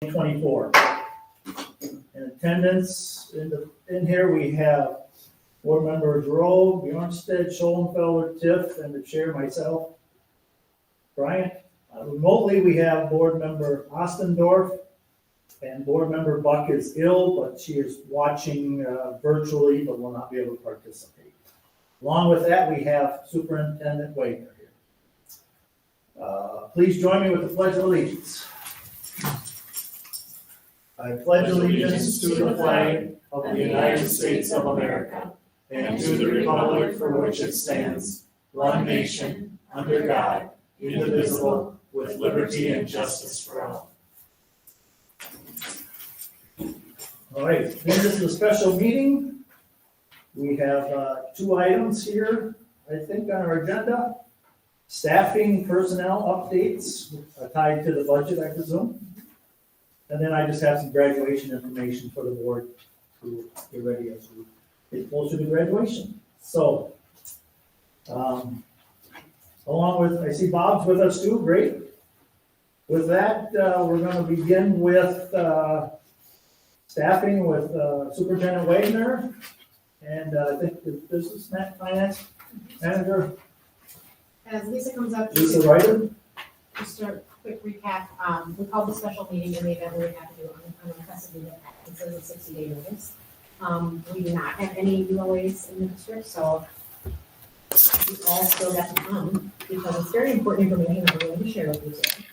2024. In attendance in here, we have board members Rowe, Bjornstead, Schoenfelder, Tiff, and the chair, myself, Bryant. Remotely, we have board member Ostendorf, and board member Buck is ill, but she is watching virtually, but will not be able to participate. Along with that, we have Superintendent Wagner here. Please join me with the Pledge of Allegiance. I pledge allegiance to the flag of the United States of America and to the republic for which it stands, one nation, under God, indivisible, with liberty and justice for all. All right, this is a special meeting. We have two items here, I think, on our agenda. Staffing personnel updates tied to the budget, I presume. And then I just have some graduation information for the board to get ready as we get closer to graduation. So, along with, I see Bob's with us too, great. With that, we're going to begin with staffing with Superintendent Wagner and I think the business finance manager, As Lisa comes up, Lisa Ryder. just a quick recap, we called the special meeting in the event we have to do unrequested leave of absence as a 60-day notice. We do not have any ULAs in the district, so you all still got to come because it's very important information that we're going to share with you today.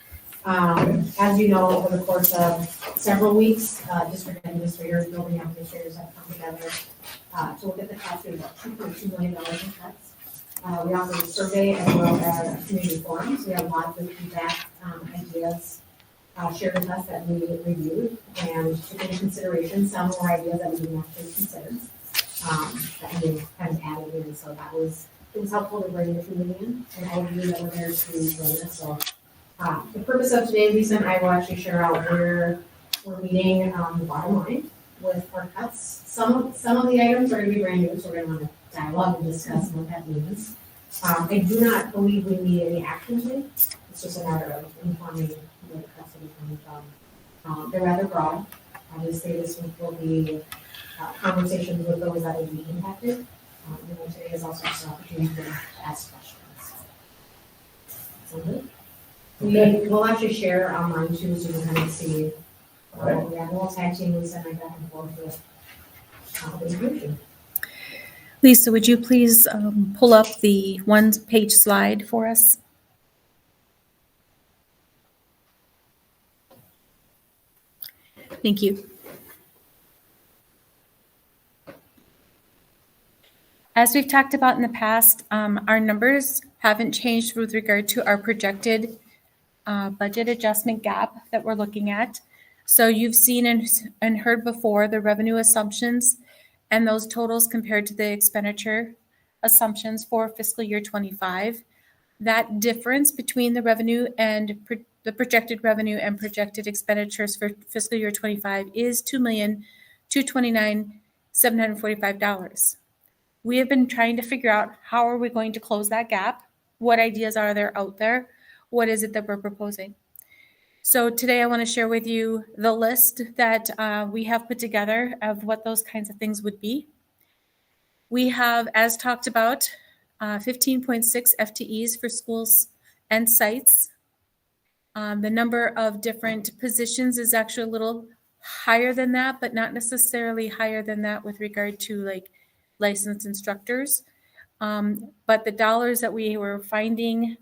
As you know, over the course of several weeks, district administrators, building administrators have come together to look at the cuts. We have about $2.2 million in cuts. We offered a survey as well as a community forum, so we have lots of feedback, ideas shared with us that we reviewed and took into consideration. Some more ideas that we didn't actually consider that we kind of added in, so it was helpful to bring the community in and all of you that were there to join us. So the purpose of today, Lisa and I will actually share out where we're meeting the bottom line with our cuts. Some of the items are going to be brand new, so we're going to want to dialogue and discuss what that means. I do not believe we need any action today. It's just a matter of informing where the cuts will be coming from. They're rather broad. Obviously, this week will be conversations with those that will be impacted. And then today is also just an opportunity to ask questions. So good. We'll actually share online too, so you can kind of see. Yeah, we'll tag team Lisa and I back and forth with the information. Lisa, would you please pull up the one-page slide for us? Thank you. As we've talked about in the past, our numbers haven't changed with regard to our projected budget adjustment gap that we're looking at. So you've seen and heard before the revenue assumptions and those totals compared to the expenditure assumptions for fiscal year 25. That difference between the revenue and the projected revenue and projected expenditures for fiscal year 25 is $2,229,745. We have been trying to figure out how are we going to close that gap? What ideas are there out there? What is it that we're proposing? So today I want to share with you the list that we have put together of what those kinds of things would be. We have, as talked about, 15.6 FTEs for schools and sites. The number of different positions is actually a little higher than that, but not necessarily higher than that with regard to like licensed instructors. But the dollars that we were finding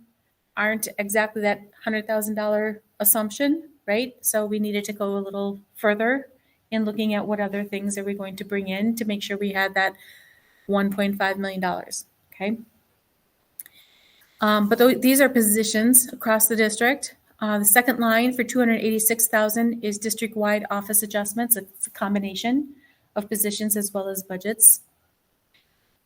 aren't exactly that $100,000 assumption, right? So we needed to go a little further in looking at what other things are we going to bring in to make sure we had that $1.5 million, okay? But these are positions across the district. The second line for $286,000 is district-wide office adjustments. It's a combination of positions as well as budgets.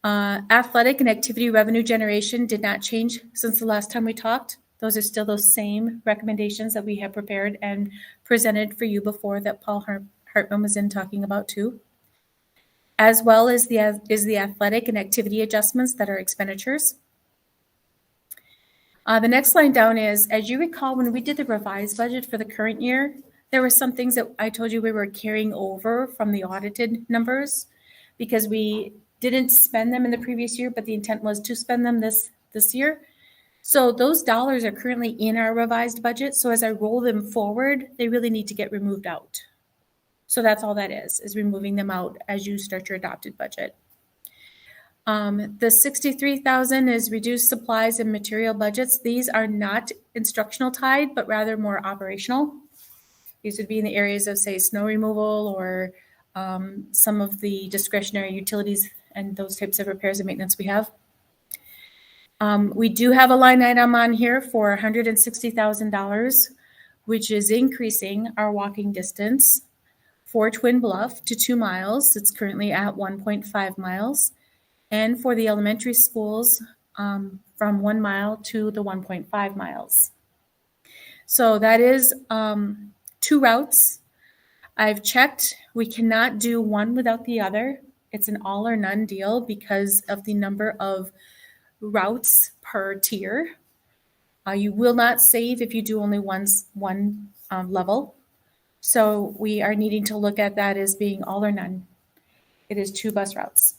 Athletic and activity revenue generation did not change since the last time we talked. Those are still those same recommendations that we have prepared and presented for you before that Paul Hartman was in talking about too. As well as the athletic and activity adjustments that are expenditures. The next line down is, as you recall, when we did the revised budget for the current year, There were some things that I told you we were carrying over from the audited numbers because we didn't spend them in the previous year, but the intent was to spend them this year. So those dollars are currently in our revised budget. So as I roll them forward, they really need to get removed out. So that's all that is removing them out as you start your adopted budget. The 63,000 is reduced supplies and material budgets. These are not instructional tied, but rather more operational. These would be in the areas of, say, snow removal or some of the discretionary utilities and those types of repairs and maintenance we have. We do have a line item on here for $160,000, which is increasing our walking distance for Twin Bluff to 2 miles. It's currently at 1.5 miles. And for the elementary schools, from 1 mile to the 1.5 miles. So that is 2 routes. I've checked. We cannot do one without the other. It's an all or none deal because of the number of routes per tier. You will not save if you do only one level. So we are needing to look at that as being all or none. It is 2 bus routes.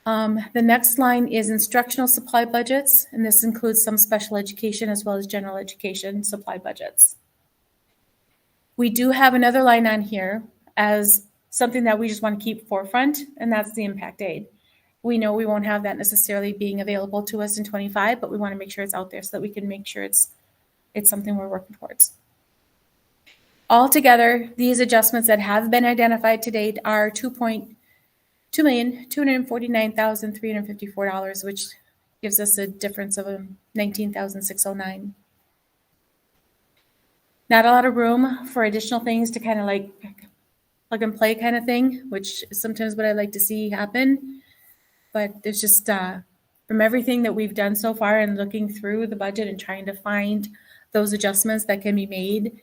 The next line is instructional supply budgets, and this includes some special education as well as general education supply budgets. We do have another line on here as something that we just want to keep forefront, and that's the impact aid. We know we won't have that necessarily being available to us in 25, but we want to make sure it's out there so that we can make sure it's something we're working towards. Altogether, these adjustments that have been identified to date are $2,249,354, which gives us a difference of $19,609. Not a lot of room for additional things to kind of like plug and play kind of thing, which is sometimes what I like to see happen. But there's just from everything that we've done so far and looking through the budget and trying to find those adjustments that can be made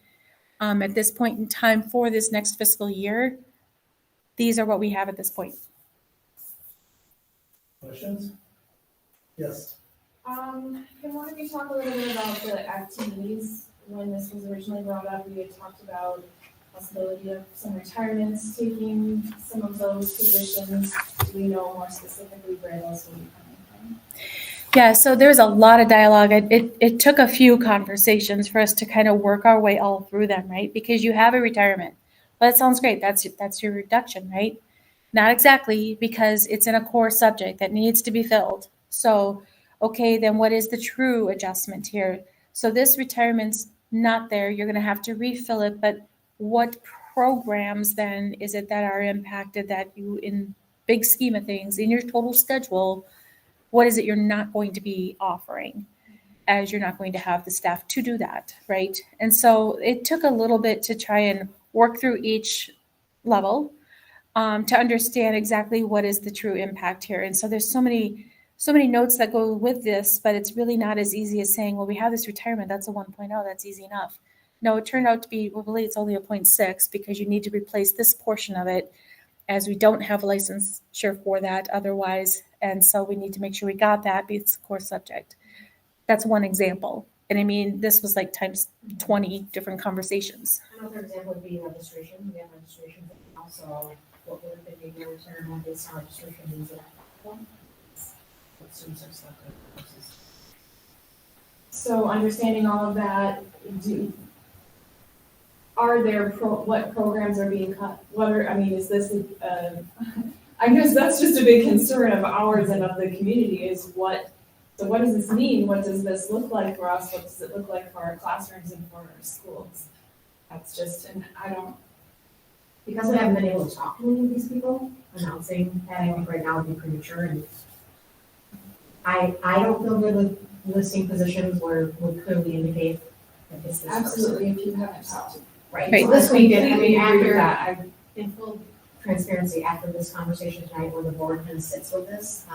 at this point in time for this next fiscal year, these are what we have at this point. Questions? Yes. Can one of you talk a little bit about the activities? When this was originally brought up, we had talked about possibility of some retirements, taking some of those positions. Do we know more specifically where those will be coming from? Yeah, so there's a lot of dialogue. It took a few conversations for us to kind of work our way all through them, right? Because you have a retirement. Well, that sounds great. That's your reduction, right? Not exactly, because it's in a core subject that needs to be filled. So, okay, then what is the true adjustment here? So this retirement's not there. You're going to have to refill it, but what programs then is it that are impacted that you, in big scheme of things, in your total schedule, what is it you're not going to be offering, as you're not going to have the staff to do that, right? And so it took a little bit to try and work through each level to understand exactly what is the true impact here. And so there's so many notes that go with this, but it's really not as easy as saying, well, we have this retirement, that's a 1.0, that's easy enough. No, it turned out to be, well, really, it's only a 0.6 because you need to replace this portion of it, as we don't have a licensure for that otherwise. And so we need to make sure we got that because it's a core subject. That's one example. And I mean, this was like times 20 different conversations. Another example would be registration. We have registration, but also what we're thinking your return on based on registration means that what students are selected versus. So understanding all of that, are there what programs are being cut? Is this I guess that's just a big concern of ours and of the community is what does this mean? What does this look like for us? What does it look like for our classrooms and for our schools? That's just, and Because we haven't been able to talk to any of these people, announcing that I think right now would be premature, and I don't feel good with listing positions where we clearly indicate that this is absolutely, if you haven't talked to. right. Right. So this week, I completely mean, agree with after that. in full transparency, after this conversation tonight, where the board kind of sits with this,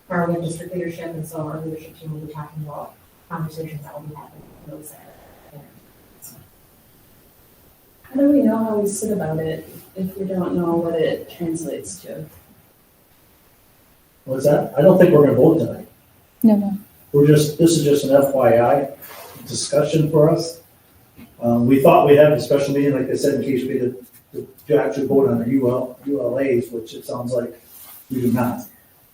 for our district leadership, and so our leadership team will be talking about conversations that will be happening with those that are. How do we know how we sit about it if we don't know what it translates to? What's that? I don't think we're gonna vote tonight. No. This is just an FYI discussion for us. We thought we'd have a special meeting, like I said, in case we did, to actually vote on the ULAs, which it sounds like we do not.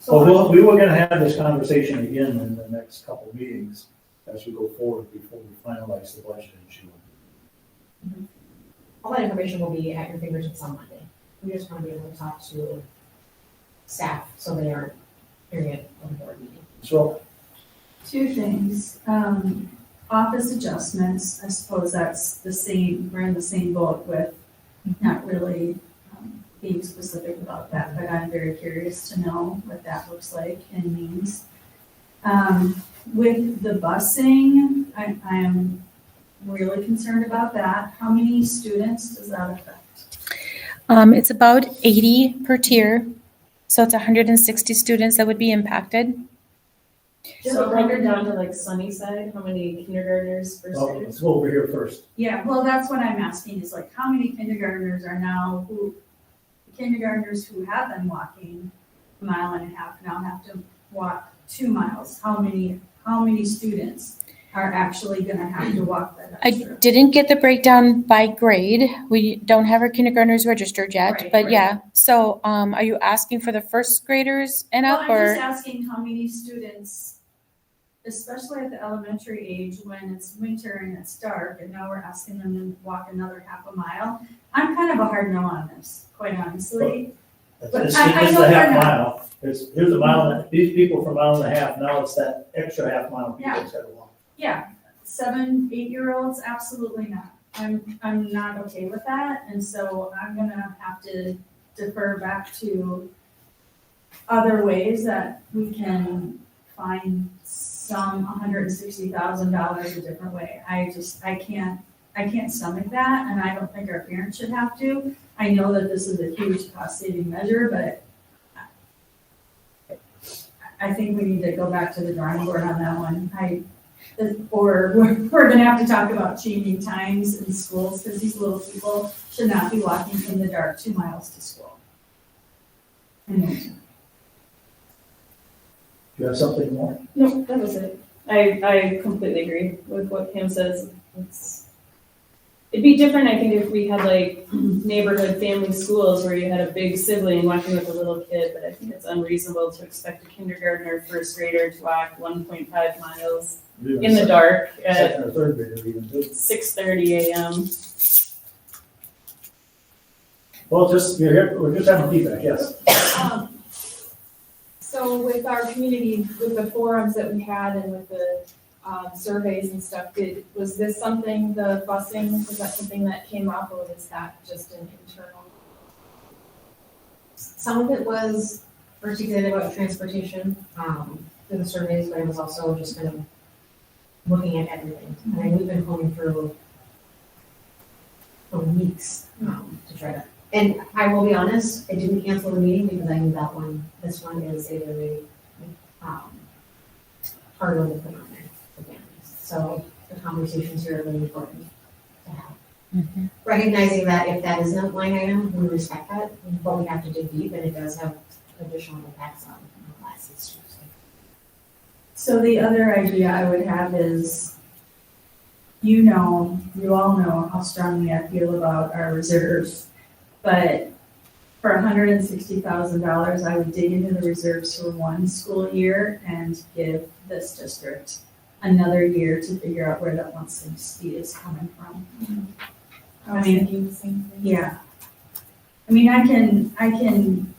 But we were gonna have this conversation again in the next couple of meetings as we go forward before we finalize the budget in June. All that information will be at your fingertips on Monday. We just want to be able to talk to staff so they aren't hearing it on the board meeting. So, Two things, office adjustments, I suppose that's the same, we're in the same boat with not really being specific about that, but I'm very curious to know what that looks like and means. With the busing, I am really concerned about that. How many students does that affect? It's about 80 per tier, so it's 160 students that would be impacted. So broken down to like Sunnyside, how many kindergartners, first well, graders? let's go over here first. Yeah, well, that's what I'm asking, is like, how many kindergartners are now kindergartners who have been walking a mile and a half now have to walk 2 miles? How many students are actually gonna have to walk that I extra? didn't get the breakdown by grade. We don't have our kindergartners registered yet, Right, but right. yeah. So, are you asking for the first graders and Well, up I'm just or? asking how many students, especially at the elementary age, when it's winter and it's dark, and now we're asking them to walk another half a mile. I'm kind of a hard no on this, quite honestly. But It's I a know half they're not. mile. Here's a mile, these people for a mile and a half, now it's that extra half mile people's gotta walk. Yeah, 7, 8-year-olds, absolutely not. I'm not okay with that, and so I'm gonna have to defer back to other ways that we can find some $160,000 a different way. I can't stomach that, and I don't think our parents should have to. I know that this is a huge cost-saving measure, but I think we need to go back to the drawing board on that one. Or we're gonna have to talk about changing times in schools, because these little people should not be walking in the dark 2 miles to school. And Do you have something more? No, that was it. I completely agree with what Pam says. It'd be different, I think, if we had like neighborhood family schools where you had a big sibling walking with a little kid, but I think it's unreasonable to expect a kindergartner or first grader to walk 1.5 miles in the dark at Second or third grader even, too. 6:30 a.m. Well, you're here, we're just having feedback, yes. So with our community, with the forums that we had and with the surveys and stuff, was this something, the busing, was that something that came up, or was that just an internal? Some of it was articulated about transportation, through the surveys, but it was also just kind of looking at everything. I mean, we've been going through for weeks, to try to, and I will be honest, I didn't cancel the meeting because I knew this one is a very, hard one to put on there for families. So the conversations here are really important to have. Recognizing that if that isn't a line item, we respect that, but we have to dig deep, and it does have additional impacts on classes. so the other idea I would have is, you all know how strongly I feel about our reserves. But for $160,000, I would dig into the reserves for 1 school year and give this district another year to figure out where that 160 is coming from. I was thinking the same thing. Yeah. I mean, I can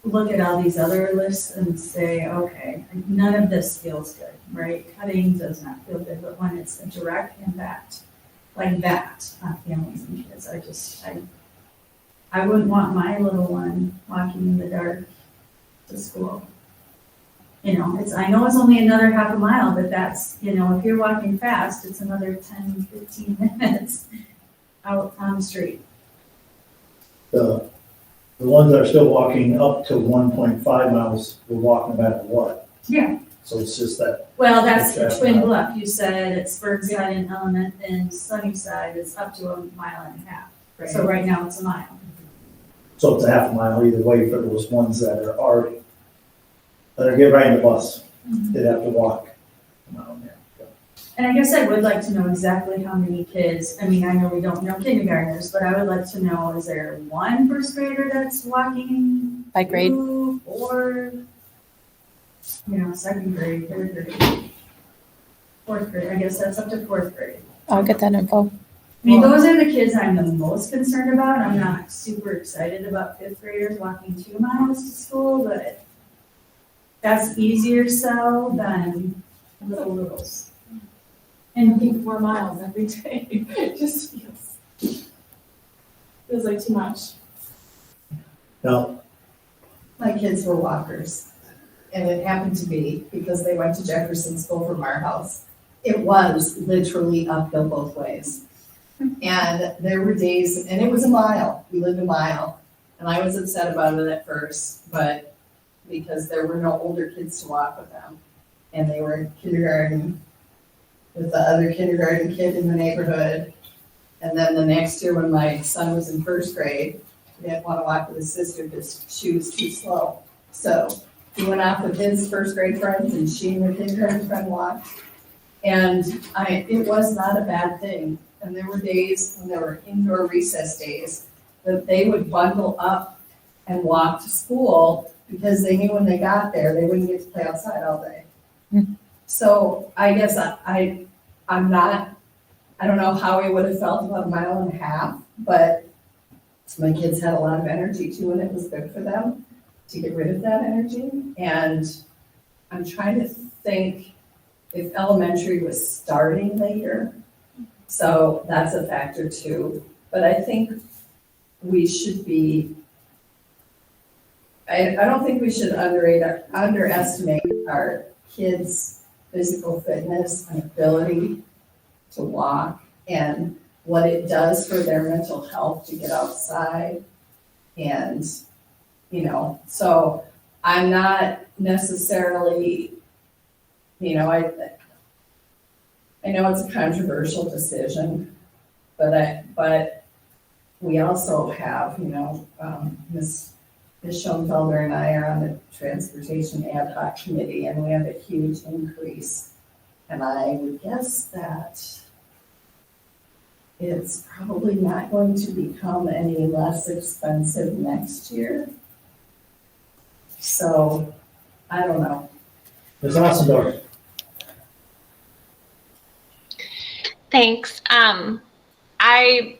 look at all these other lists and say, okay, none of this feels good, right? Cutting does not feel good, but when it's a direct impact like that on families and kids, I wouldn't want my little one walking in the dark to school. I know it's only another half a mile, but that's, if you're walking fast, it's another 10, 15 minutes out on the street. The ones that are still walking up to 1.5 miles, we're walking no matter what. Yeah. So it's just that, Well, that's Okay. Twin Bluff. You said it's Burnside and Element, and Sunnyside is up to 1.5 miles. So right now it's a mile. so it's a half a mile either way for those ones that are already, that are getting right in the bus. They'd have to walk a mile there. And I guess I would like to know exactly how many kids, I mean, I know we don't know kindergartners, but I would like to know, is there one first grader that's walking? By grade? 2, 4, second grade, third grade, fourth grade, I guess that's up to fourth grade. I'll get that info. I mean, those are the kids I'm the most concerned about. I'm not super excited about fifth graders walking 2 miles to school, but that's easier sell than little littles. And walking 4 miles every day, it just feels like too much. Now, My kids were walkers, and it happened to be because they went to Jefferson School from our house. It was literally uphill both ways. And there were days, and it was a mile, we lived a mile, and I was upset about it at first, but because there were no older kids to walk with them, and they were in kindergarten with the other kindergarten kid in the neighborhood. And then the next year when my son was in first grade, he didn't want to walk with his sister because she was too slow. So he went off with his first grade friends and she and her kindergarten friend walked. And it was not a bad thing. And there were days when there were indoor recess days that they would bundle up and walk to school because they knew when they got there, they wouldn't get to play outside all day. Mhm. So I guess I'm not, I don't know how I would have felt about 1.5 miles, but my kids had a lot of energy too, and it was good for them to get rid of that energy. And I'm trying to think if elementary was starting later, so that's a factor too. But I think we should be, I don't think we should underestimate our kids' physical fitness and ability to walk and what it does for their mental health to get outside. And, so I'm not necessarily, I know it's a controversial decision, but we also have, Ms. Schoenfelder and I are on the Transportation Ad Hoc Committee, and we have a huge increase. And I would guess that it's probably not going to become any less expensive next year. So, I don't know. Ms. Ossendorf, Thanks. I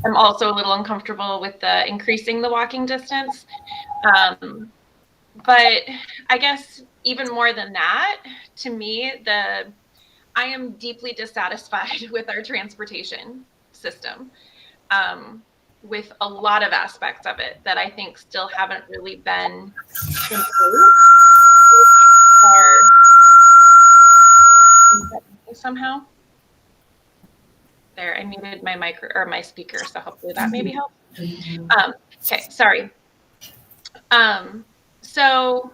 am also a little uncomfortable with the increasing the walking distance. But I guess even more than that, to me, I am deeply dissatisfied with our transportation system, with a lot of aspects of it that I think still haven't really been improved or somehow. There, I muted my my speaker, so hopefully that maybe helps. Okay, sorry. So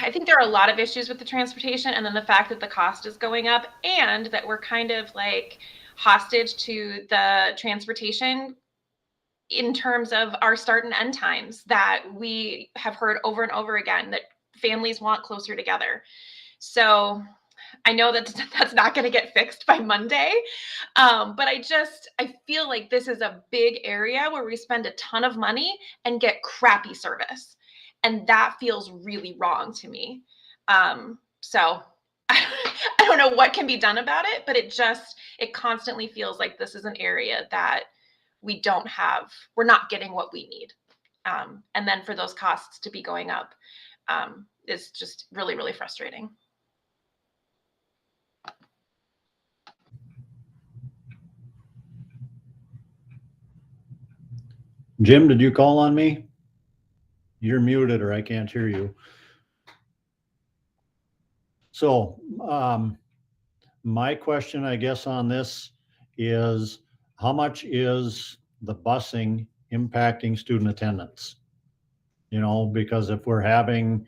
I think there are a lot of issues with the transportation, and then the fact that the cost is going up and that we're kind of like hostage to the transportation in terms of our start and end times that we have heard over and over again that families want closer together. So I know that that's not going to get fixed by Monday, but I feel like this is a big area where we spend a ton of money and get crappy service. And that feels really wrong to me. So I don't know what can be done about it, but it constantly feels like this is an area that we're not getting what we need. And then for those costs to be going up is just really, really frustrating. Jim, did you call on me? You're muted or I can't hear you. So my question, I guess, on this is how much is the busing impacting student attendance? Because if we're having,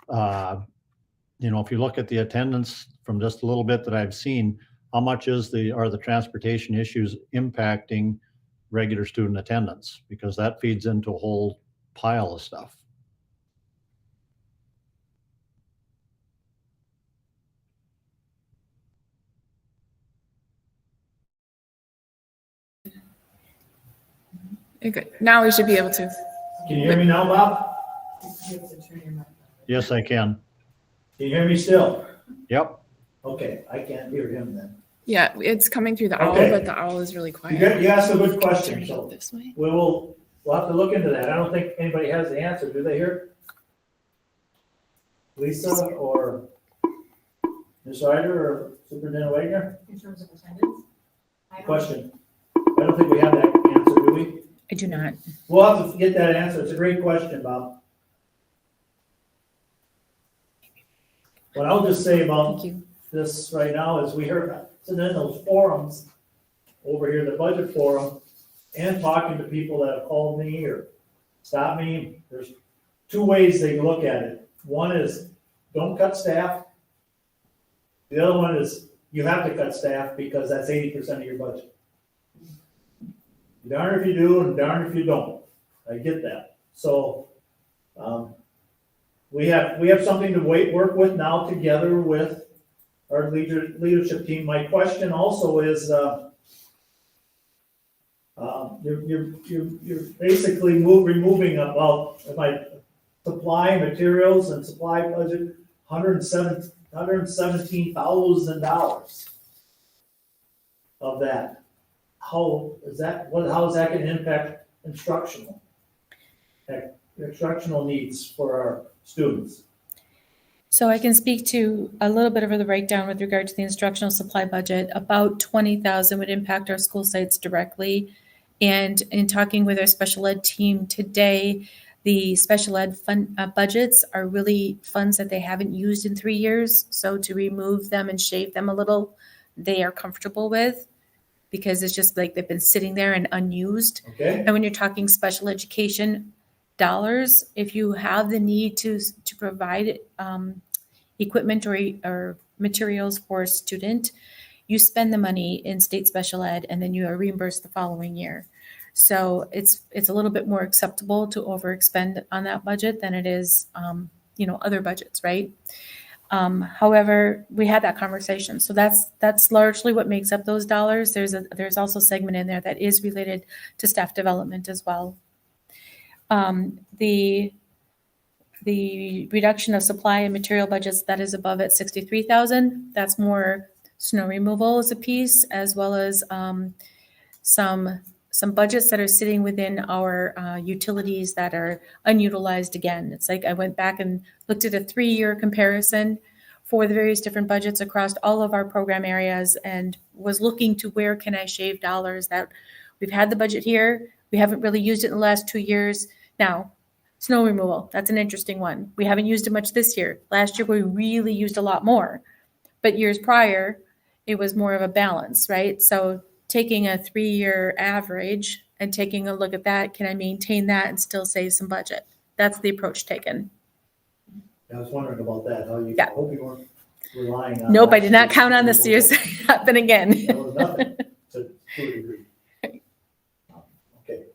if you look at the attendance from just a little bit that I've seen, how much are the transportation issues impacting regular student attendance? Because that feeds into a whole pile of stuff. Okay, now we should be able to. Can you hear me now, Bob? Yes, I can. Can you hear me still? Yep. Okay, I can't hear him then. Yeah, it's coming through the owl, Okay. but the owl is really You quiet. you asked a good Turn question, it so this way. we'll have to look into that. I don't think anybody has the answer, do they here? Lisa or Ms. Ryder or Superintendent Wagner? In terms of attendance? I don't- Question. I don't think we have that answer, do we? I do not. We'll have to get that answer. It's a great question, Bob. What I'll just say about Thank you. this right now is we heard, sitting in those forums over here, the budget forum, and talking to people that have called me or stopped me, there's two ways they can look at it. One is, don't cut staff. The other one is, you have to cut staff because that's 80% of your budget. Darn if you do and darn if you don't. I get that. So, we have something to work with now together with our leadership team. My question also is, you're basically removing about my supply materials and supply budget, $117,000 of that. How is that gonna impact instructional needs for our students? So I can speak to a little bit of the breakdown with regard to the instructional supply budget. About 20,000 would impact our school sites directly. And in talking with our special ed team today, the special ed fund budgets are really funds that they haven't used in 3 years. So to remove them and shave them a little, they are comfortable with, because it's just like they've been sitting there and unused. Okay, And when you're talking special education dollars, if you have the need to provide equipment or materials for a student, you spend the money in state special ed and then you are reimbursed the following year. So it's a little bit more acceptable to overexpend on that budget than it is, other budgets, right? However, we had that conversation. So that's largely what makes up those dollars. There's also a segment in there that is related to staff development as well. The reduction of supply and material budgets that is above at 63,000, that's more snow removal as a piece, as well as some budgets that are sitting within our utilities that are unutilized again. It's like I went back and looked at a 3-year comparison for the various different budgets across all of our program areas and was looking to where can I shave dollars that we've had the budget here. We haven't really used it in the last 2 years. Now, snow removal, that's an interesting one. We haven't used it much this year. Last year, we really used a lot more. But years prior, it was more of a balance, right? So taking a 3-year average and taking a look at that, can I maintain that and still save some budget? That's the approach taken. I was wondering about that, how you, I Yeah. hope you weren't relying on. Nope, I did not last count on year's this year's happen again. That was nothing, to a degree. Okay,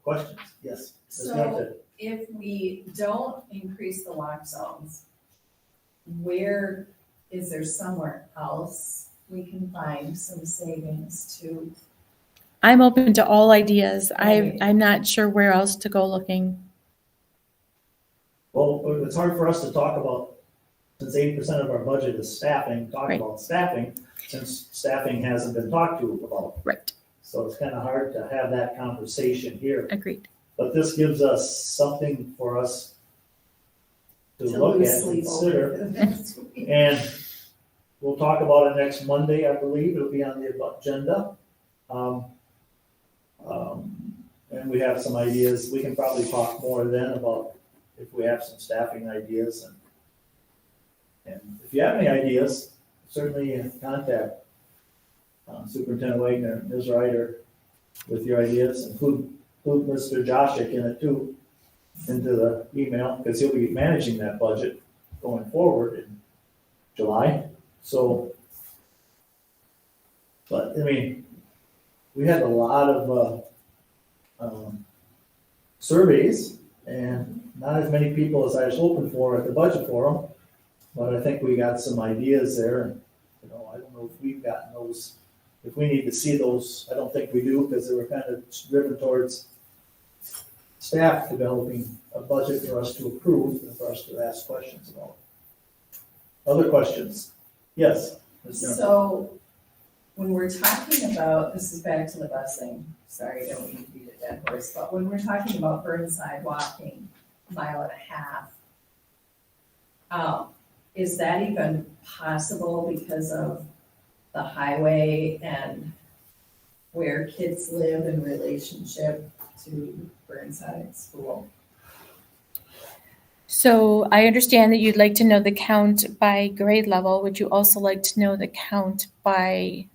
questions? Yes. Ms. So Norton. if we don't increase the walk zones, where, is there somewhere else we can find some savings to? I'm open to all ideas. Right. I'm not sure where else to go looking. Well, it's hard for us to talk about, since 80% of our budget is staffing, talk Right. about staffing, since staffing hasn't been talked to about. Right, So it's kind of hard to have that conversation here. agreed. But this gives us something for us to look lose at, and sleep consider. over the next week? And we'll talk about it next Monday, I believe. It'll be on the agenda. And we have some ideas. We can probably talk more then about if we have some staffing ideas. And if you have any ideas, certainly contact Superintendent Wagner, Ms. Ryder, with your ideas. Include Mr. Joshik in it too, into the email, because he'll be managing that budget going forward in July. So, but I mean, we had a lot of surveys and not as many people as I was hoping for at the budget forum, but I think we got some ideas there. And I don't know if we've gotten those, if we need to see those. I don't think we do, because they were kind of driven towards staff developing a budget for us to approve and for us to ask questions about. Other questions? Yes, Ms. Jones. So when we're talking about, this is back to the busing, sorry, I don't mean to beat a dead horse, but when we're talking about Burnside walking a mile and a half, is that even possible because of the highway and where kids live in relationship to Burnside School? So I understand that you'd like to know the count by grade level. Would you also like to know the count by,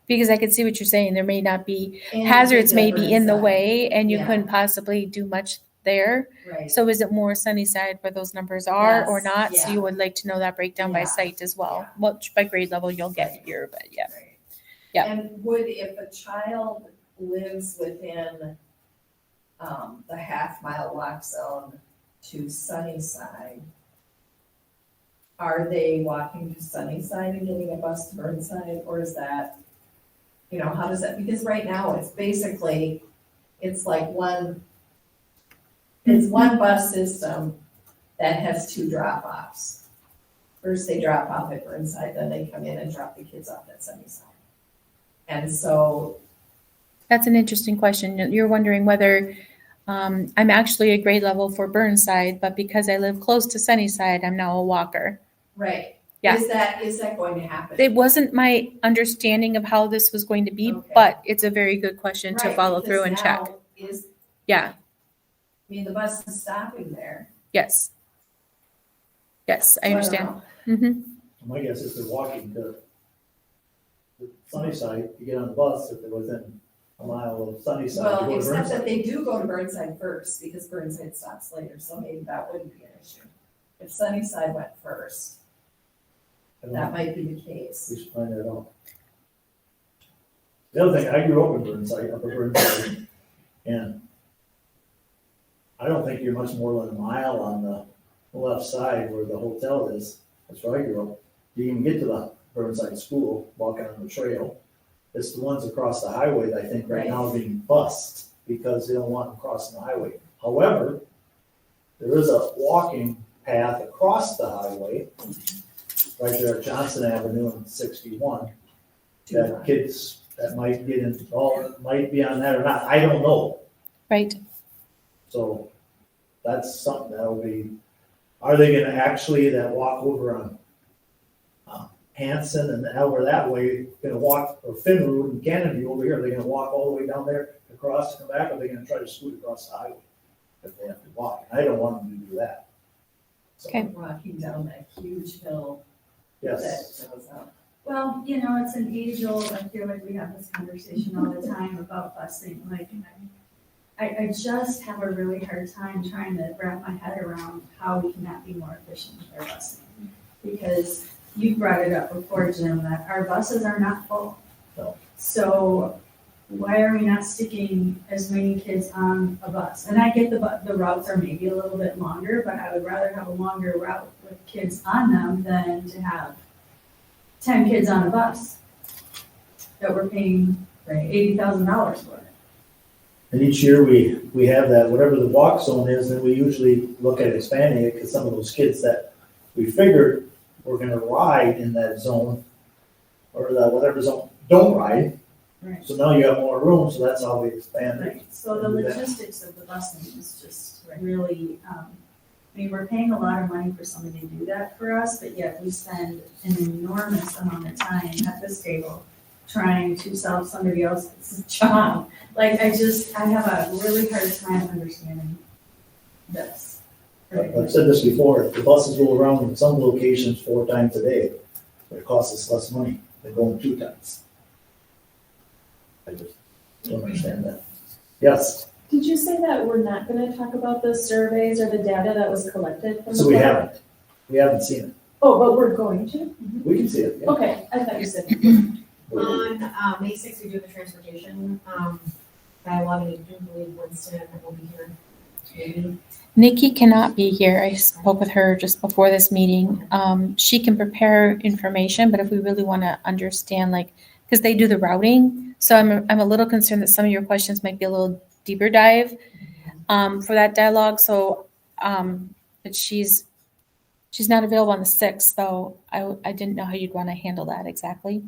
because I can see what you're saying, there may not be, hazards may be in the way and you Yeah. couldn't possibly do much there. Right. So is it more Sunnyside where those numbers are or Yes, not? So yeah. you would like to know that breakdown by Yeah, site as well, yeah. which by grade level you'll get here, but yeah. Right. Yeah. And would, if a child lives within, the half-mile walk zone to Sunnyside, are they walking to Sunnyside and getting a bus to Burnside, or is that, how does that, because right now it's basically, it's like it's one bus system that has two drop-offs. First they drop off at Burnside, then they come in and drop the kids off at Sunnyside. And so, That's an interesting question. You're wondering whether I'm actually a grade level for Burnside, but because I live close to Sunnyside, I'm now a walker. right, Yeah. is that going to happen? It wasn't my understanding of how this was going to be, Okay. but it's a very good question to Right, follow through and because check. now Yeah, the bus is stopping there. yes. Yes, I So don't understand. know. hmm My guess is they're walking to Sunnyside, you get on the bus if they're within a mile of Sunnyside, you Well, go to except that Burnside. they do go to Burnside first, because Burnside stops later, so maybe that wouldn't be an issue. If Sunnyside went first, I don't that know. might be the case. We should find that out. The other thing, I grew up in Burnside, upper Burnside, and I don't think you're much more than a mile on the left side where the hotel is. That's where I grew up. You can get to the Burnside School, walking on the trail. It's the ones across the highway that I think right now are being bussed because they don't want them crossing the highway. However, there is a walking path across the highway, right there at Johnson Avenue and 61, that kids that might get involved, might be on that or not, I don't know. Right. So that's something that'll be, are they gonna actually that walk over on Hanson and over that way, gonna walk, or Finn Road and Cannon View over here, are they gonna walk all the way down there across and come back, or are they gonna try to scoot across the highway? If they have to walk, I don't want them to do that. So, Okay. Walking down that huge hill yes, that goes up. Well, it's an age old, I feel like we have this conversation all the time about busing, like, I just have a really hard time trying to wrap my head around how we cannot be more efficient with our busing. Because you brought it up before, Jim, that our buses are not full. No. So why are we not sticking as many kids on a bus? And I get the routes are maybe a little bit longer, but I would rather have a longer route with kids on them than to have 10 kids on a bus that we're paying $80,000 for. and each year we have that, whatever the walk zone is, then we usually look at expanding it, because some of those kids that we figured were gonna ride in that zone, or the whatever zone, don't ride. Right. So now you have more room, so that's how we expand it. Right, so the logistics of the busing is just really, we're paying a lot of money for somebody to do that for us, but yet we spend an enormous amount of time at this table trying to solve somebody else's job. Like, I have a really hard time understanding this. I've said this before, the buses go around in some locations 4 times a day, but it costs us less money than going 2 times. I just don't understand that. Yes, Did you say that we're not gonna talk about the surveys or the data that was collected from the? so we board? haven't seen it. Oh, but we're going to? We can see it, yeah. Okay, I thought you said. On May 6th, we do the transportation dialogue, and I do believe Winston will be here. Maybe. Nikki cannot be here. I spoke with her just before this meeting. She can prepare information, but if we really want to understand, because they do the routing, so I'm a little concerned that some of your questions might be a little deeper dive. for that dialogue. So, but she's not available on the 6th, though. I didn't know how you'd want to handle that exactly.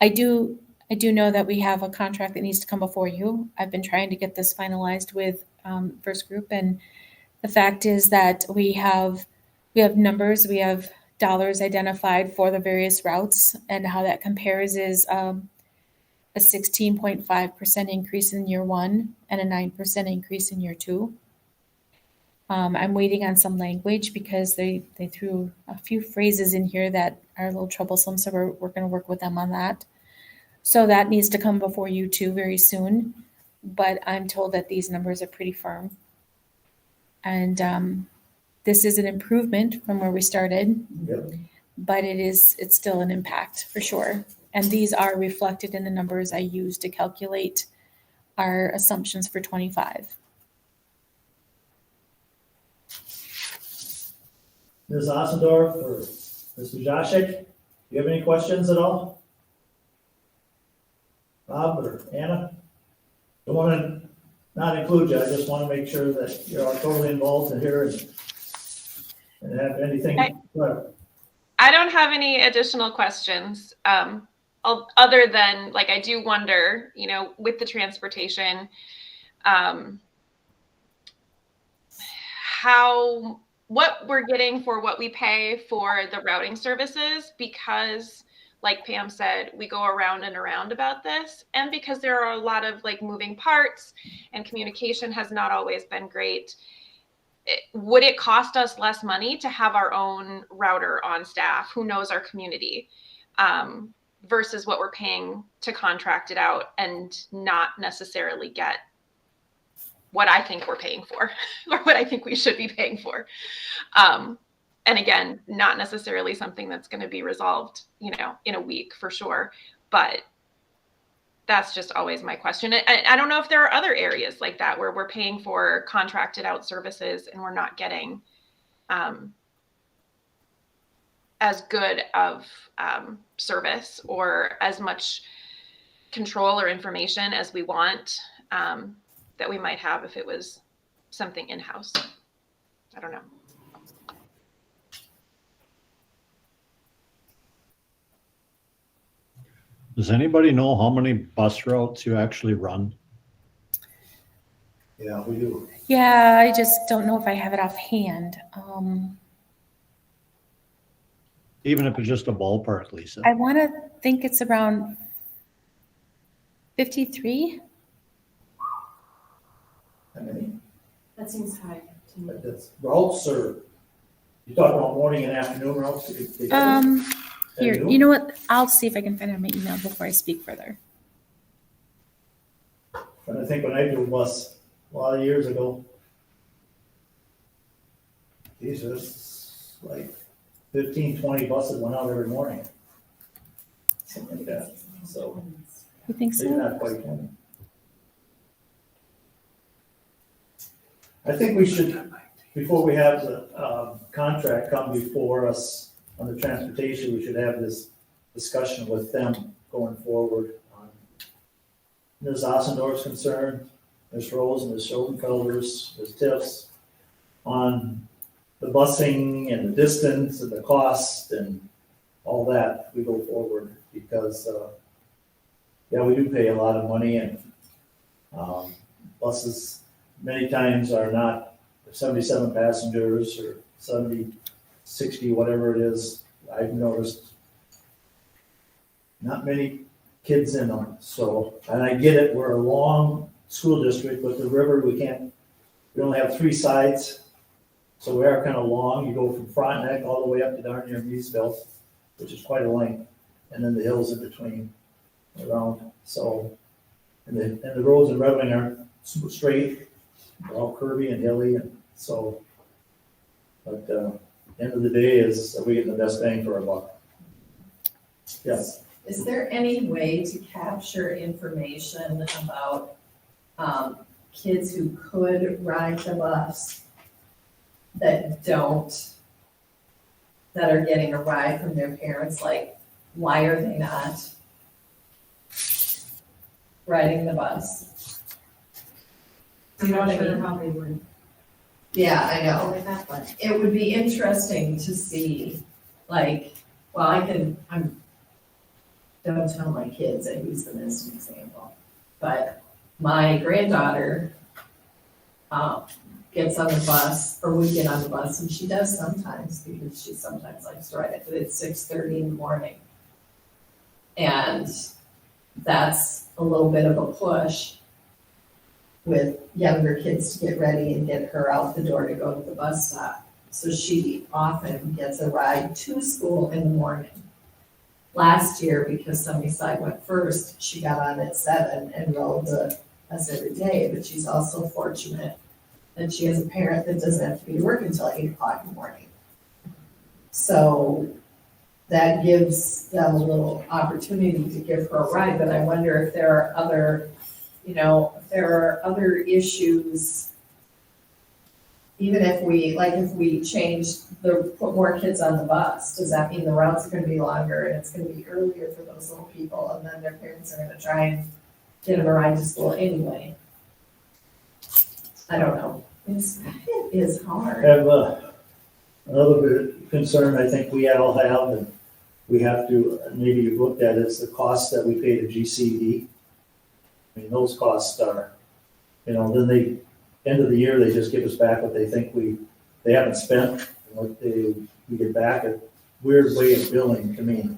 I do know that we have a contract that needs to come before you. I've been trying to get this finalized with First Group, and the fact is that we have numbers, we have dollars identified for the various routes, and how that compares is a 16.5% increase in year 1 and a 9% increase in year 2. I'm waiting on some language because they threw a few phrases in here that are a little troublesome, so we're going to work with them on that. So that needs to come before you too very soon, but I'm told that these numbers are pretty firm. And this is an improvement from where we started, Yep. but it's still an impact for sure. And these are reflected in the numbers I use to calculate our assumptions for 25. Ms. Ossendorf or Mr. Joshik, do you have any questions at all? Bob or Anna? Don't want to not include you, I just want to make sure that you're all totally involved in here and have anything. I don't have any additional questions, other than, like, I do wonder, you know, with the transportation, what we're getting for what we pay for the routing services, because like Pam said, we go around and around about this, and because there are a lot of like moving parts and communication has not always been great. Would it cost us less money to have our own router on staff who knows our community, versus what we're paying to contract it out and not necessarily get what I think we're paying for or what I think we should be paying for? And again, not necessarily something that's going to be resolved, you know, in a week for sure, but that's just always my question. I don't know if there are other areas like that where we're paying for contracted out services and we're not getting as good of service or as much control or information as we want, that we might have if it was something in-house. I don't know. Does anybody know how many bus routes you actually run? Yeah, we do. Yeah, I just don't know if I have it offhand. Even if it's just a ballpark, Lisa? I want to think it's around 53. How many? That seems high to me. But that's routes, or you talking about morning and afternoon routes? Here, you know what? I'll see if I can find out my email before I speak further. And I think when I drove bus a lot of years ago, these was like 15, 20 buses went out every morning. Something like that, so You think maybe so? not quite 20. I think we should, before we have the contract come before us on the transportation, we should have this discussion with them going forward on Ms. Ossendorf's concern, Ms. Rose and Ms. Schoenfelder's, Ms. Tiff's, on the busing and the distance and the cost and all that, we go forward, because, yeah, we do pay a lot of money, and buses many times are not 77 passengers or 70, 60, whatever it is. I've noticed not many kids in them, so, and I get it, we're a long school district, but the river, we only have 3 sides, so we are kind of long. You go from Frontenac all the way up to darn near Meesville, which is quite a length, and then the hills in between around, so, and the roads in Red Wing aren't straight, they're all curvy and hilly, and so, but, end of the day is, are we getting the best bang for our buck? Yes. Is there any way to capture information about kids who could ride the bus that are getting a ride from their parents? Like, why are they not riding the bus? I'm You know not what I sure mean? how they would Yeah, I know. go with that, but It would be interesting to see, like, well, don't tell my kids, I use them as an example. But my granddaughter, gets on the bus, or we get on the bus, and she does sometimes, because she sometimes likes to ride it, but it's 6:30 in the morning. And that's a little bit of a push with younger kids to get ready and get her out the door to go to the bus stop. So she often gets a ride to school in the morning. Last year, because Sunnyside went first, she got on at 7 and rode the bus every day, but she's also fortunate that she has a parent that doesn't have to be to work until 8 o'clock in the morning. So that gives them a little opportunity to give her a ride, but I wonder if there are other, if there are other issues. Even if we change put more kids on the bus, does that mean the routes are gonna be longer and it's gonna be earlier for those little people, and then their parents are gonna try and get them a ride to school anyway? I don't know. It is I hard. have another bit of concern I think we all have, and we have to, maybe you've looked at, is the costs that we pay to GCD. I mean, those costs are, then end of the year, they just give us back what they think they haven't spent, and what we get back. A weird way of billing to me.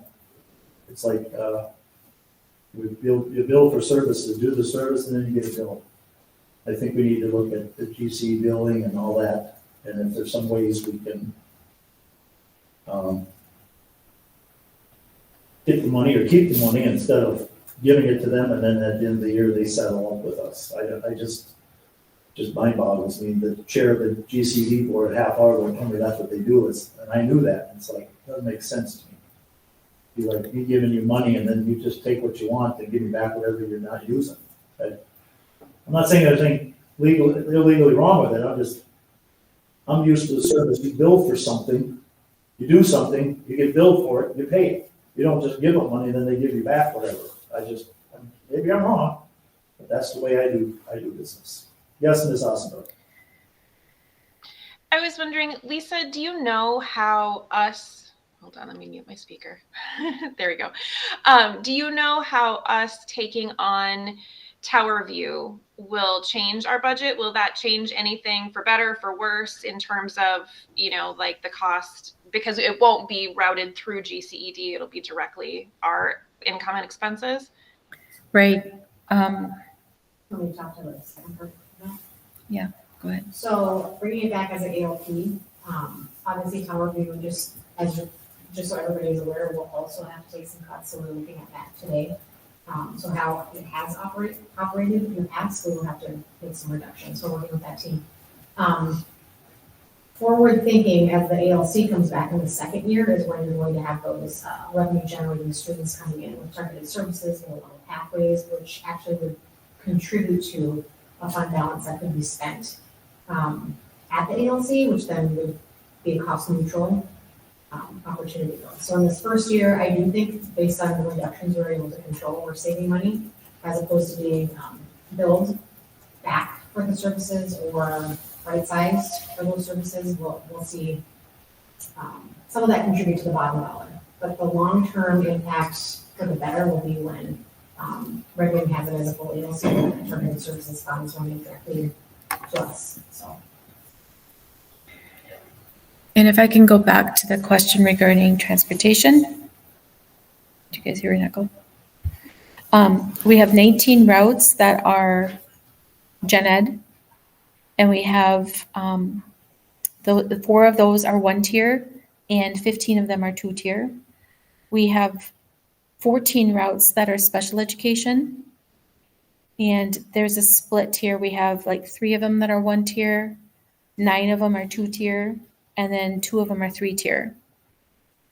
It's like, you bill for services, do the service, and then you get a bill. I think we need to look at the GC billing and all that, and if there's some ways we can get the money or keep the money instead of giving it to them, and then at the end of the year, they settle up with us. I just mind boggles me. The chair of the GCD board, half hour, will tell me that's what they do, and I knew that. It's like, it doesn't make sense to me. Be like me giving you money and then you just take what you want and give me back whatever you're not using. I'm not saying there's anything illegally wrong with it. I'm used to the service. You bill for something, you do something, you get billed for it, you pay it. You don't just give them money and then they give you back whatever. Maybe I'm wrong, but that's the way I do business. Yes, Ms. Ossenberg. I was wondering, Lisa, do you know how hold on, let me mute my speaker. There we go. Do you know how us taking on Tower View will change our budget? Will that change anything for better, for worse, in terms of, like the cost? Because it won't be routed through GCED, it'll be directly our income and expenses. Right. let me talk to the second part. Go ahead. So bringing it back as an ALP, obviously Tower View, just so everybody is aware, we'll also have to take some cuts, so we're looking at that today. So how it has operated in the past, we will have to make some reductions, so working with that team. Forward thinking, as the ALC comes back in the second year, is when you're going to have those revenue generating streams coming in with targeted services and along pathways, which actually would contribute to a fund balance that could be spent at the ALC, which then would be a cost neutral opportunity. So in this first year, I do think based on the reductions we're able to control, we're saving money as opposed to being billed back for the services or right-sized for those services. We'll see some of that contribute to the bottom dollar, but the long-term impact for the better will be when Red Wing has it as a full ALC and targeted services funds running directly to us. So. And if I can go back to the question regarding transportation. Did you guys hear an echo? We have 19 routes that are gen ed, and we have the 4 of those are 1 tier and 15 of them are 2 tier. We have 14 routes that are special education, and there's a split here. We have like 3 of them that are 1 tier, 9 of them are 2 tier, and then 2 of them are 3 tier.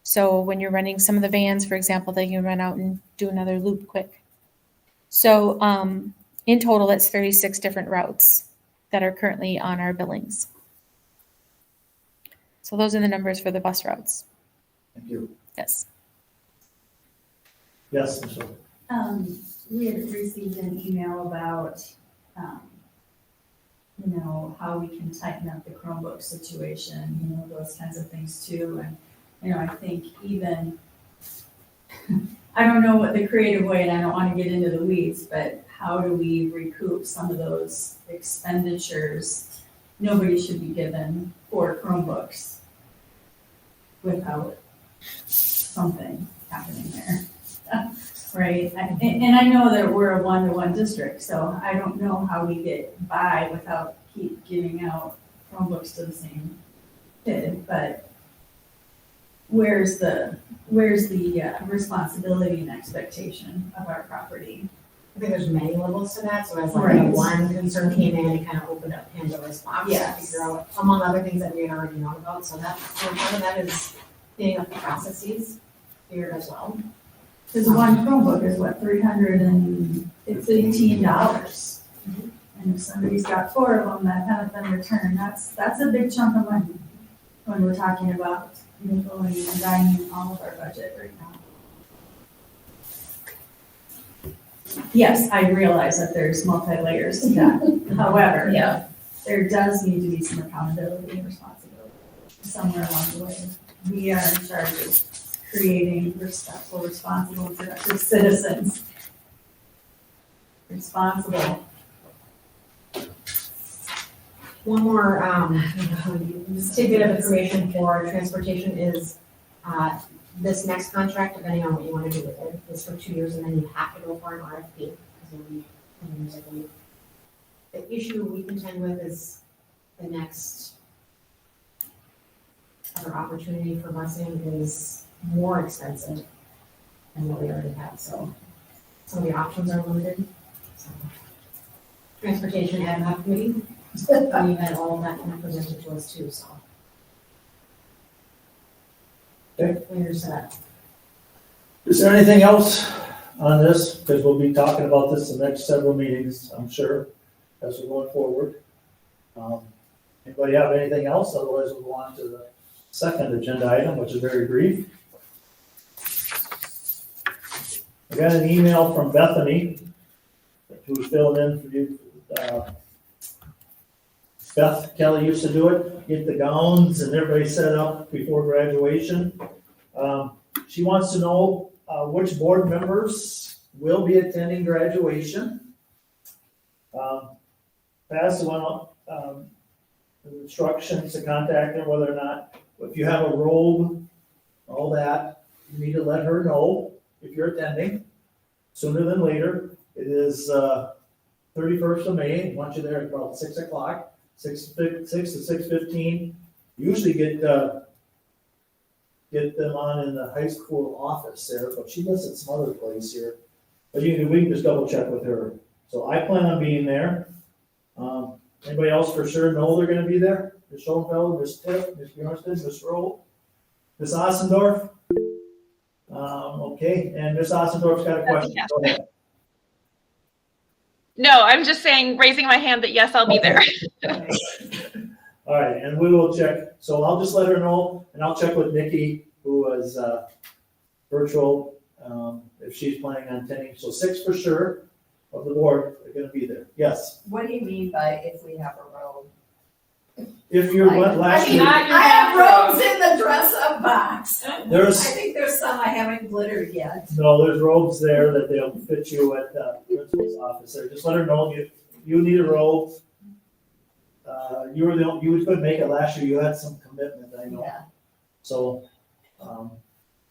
So when you're running some of the vans, for example, they can run out and do another loop quick. So in total, that's 36 different routes that are currently on our billings. So those are the numbers for the bus routes. Thank you. Yes. Yes, Michelle. We had received an email about you know, how we can tighten up the Chromebook situation, you know, those kinds of things too. And, you know, I think even, I don't know what the creative way, and I don't want to get into the weeds, but how do we recoup some of those expenditures? Nobody should be given 4 Chromebooks without something happening there. Right? And I know that we're a 1-to-1 district, so I don't know how we get by without keep giving out Chromebooks to the same kid, but where's the responsibility and expectation of our property? I think there's many levels to that, so as like Right. one concern came in, it kind of opened up Pandora's box to Yes. figure out, among other things that we had already known about, so that, so part of that is cleaning up the processes here as well. Because one Chromebook is what, $318? And if somebody's got 4 of them that haven't been returned, that's a big chunk of money when we're talking about going and dining all of our budget right now. Yes, I realize that there's multi-layers to that. However, Yeah. there does need to be some accountability and responsibility somewhere along the way. We are in charge of creating respectful, responsible, and productive citizens. Responsible. One more, tidbit of information for transportation is, this next contract, depending on what you wanna do with it, is for 2 years, and then you have to go for an RFP, because it'll be 10 years, I believe. The issue we contend with is the next other opportunity for busing is more expensive than what we already have, so some of the options are limited, so. Transportation ad hoc committee, we had all of that kind of presented to us too, so. Okay. Where's that? Is there anything else on this? Because we'll be talking about this in the next several meetings, I'm sure, as we're going forward. Anybody have anything else? Otherwise, we'll go on to the second agenda item, which is very brief. I got an email from Bethany, who's filling in for you. Beth Kelly used to do it, get the gowns and everybody set up before graduation. She wants to know which board members will be attending graduation. Pass the instructions to contact her whether or not, if you have a robe, all that, you need to let her know if you're attending sooner than later. It is 31st of May. I want you there at about 6 o'clock. 6 to 6:15. Usually get them on in the high school office there, but she lives at some other place here. But we can just double check with her. So I plan on being there. Anybody else for sure know they're gonna be there? Ms. Schoenfeld, Ms. Tiff, Ms. Bjornsted, Ms. Rowe, Ms. Ossendorf? Okay, and Ms. Ossendorf's got a question. Go ahead. No, I'm just saying, raising my hand that yes, I'll be there. All right, and we will check, so I'll just let her know, and I'll check with Nikki, who is virtual, if she's planning on attending. So 6 for sure of the board are gonna be there. Yes, What do you mean by if we have a robe? if you're last year, I have robes in the dress-up box. I there's, think there's some I haven't glittered yet. no, there's robes there that they'll fit you at the principal's office there. Just let her know you need a robe. You couldn't make it last year, you had some commitment, I know, Yeah, so, yeah,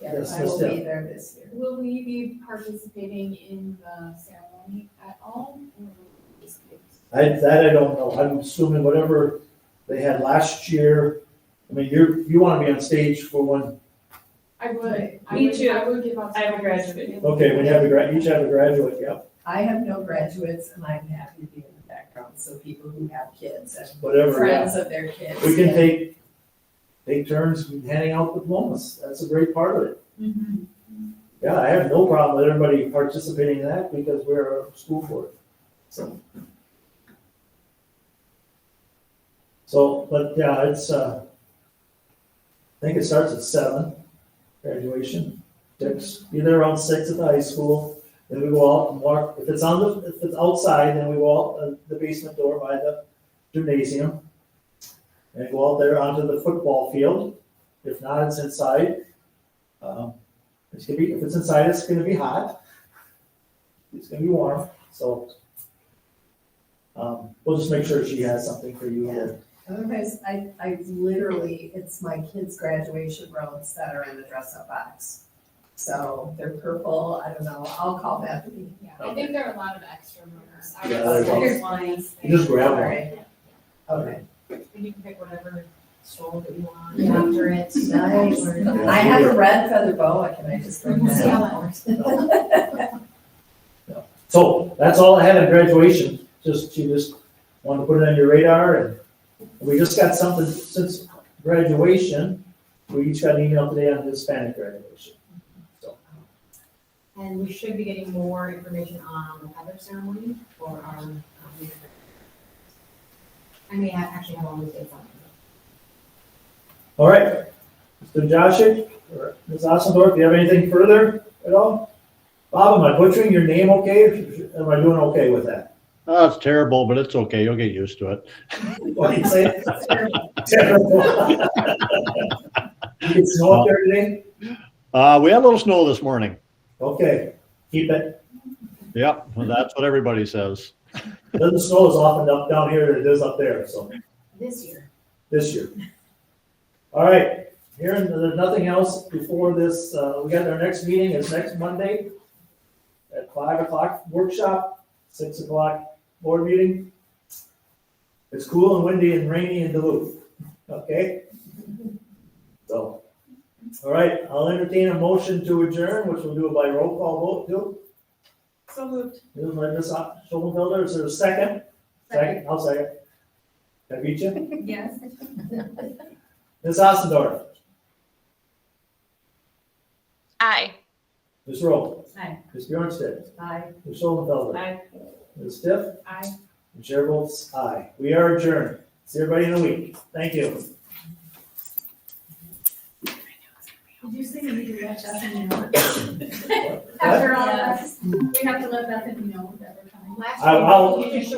Yes, I will Ms. be Tiff. there this year. Will we be participating in the ceremony at all? Or will we just be- I don't know, I'm assuming whatever they had last year, I mean, you wanna be on stage for one, I would. Me too. I would give up. I have a graduate. okay, when you have each have a graduate, yep, I have no graduates and I'm happy to be in the background, so people who have kids and whatever, yeah. friends of their kids. We can take turns handing out diplomas, that's a great part of it. Yeah, I have no problem with everybody participating in that because we're a school for it, so. So, but yeah, it's, I think it starts at 7, graduation, 6, be there around 6 at the high school. Then we go out and walk, if it's outside, then we go out the basement door by the gymnasium. And go out there onto the football field. If not, it's inside. It's gonna be, if it's inside, it's gonna be hot. It's gonna be warm, so. We'll just make sure she has something for you here. Otherwise, I literally, it's my kids' graduation robes that are in the dress-up box. So they're purple, I don't know, I'll call Bethany. Yeah, I think there are a lot of extra rumors. I Yeah, would there's say one. You just grab one. Alright. Okay, And you can pick whatever stroll that you want Yeah. after it. nice. Or- I have a red feather boa, can I just bring See how that? that works. So that's all I had on graduation. She just wanted to put it on your radar, and we just got something since graduation. We each got an email today on Hispanic graduation. So, And we should be getting more information on the feather ceremony for our, I may actually have all those dates on. all right. Mr. Joshik, or Ms. Ossendorf, do you have anything further at all? Bob, am I butchering your name okay? Am I doing okay with that? Oh, it's terrible, but it's okay. You'll get used to it. What do you say? Terrible. You get snow up there today? We had a little snow this morning. Okay, keep it. Yep, that's what everybody says. Doesn't snow as often up down here as it is up there, so This year. this year. All right, here, there's nothing else before this. We got our next meeting is next Monday at 5:00 workshop, 6:00 board meeting. It's cool and windy and rainy in Duluth, okay? So, all right, I'll entertain a motion to adjourn, which we'll do by roll call vote too. So moved. Moved by Ms. Schoenfelder, is there a second? Second, I'll second. Can I beat you? Yes. Ms. Ossendorf, Aye. Ms. Rowe, Aye. Ms. Bjornstedt, Bye. Ms. Schoenfelder, Aye. Ms. Stiff, Aye. and Chair votes aye. We are adjourned. See everybody in a week. Thank you. Did you say we need to let Bethany know? What? After all of this, we have to let Bethany know that we're coming. Last I'll- week, you just